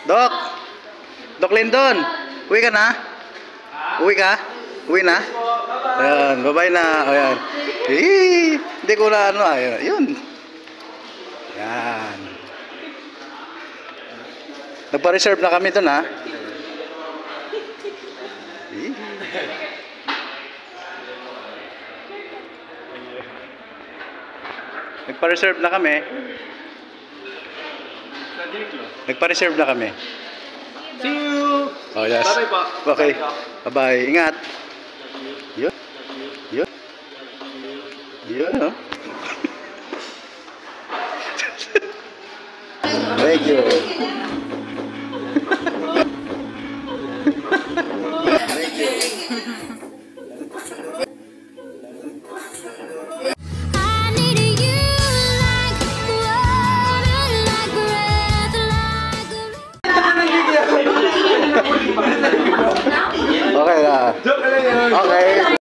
Dok! Dok Lindon! Uwi ka na? Uwi ka? Uwi na? Ayan, babay na. Ayan. Hindi ko na ano. Ayan. Yun. Ayan. Nagpa-reserve na kami dun ha. Nagpa-reserve na kami. Nagpa-reserve na kami. See you! Oh, yes. Bye-bye po. Okay. Bye-bye. Ingat. Yun. Yun. Yun, oh. Thank you. Thank you. Okay na. Okay.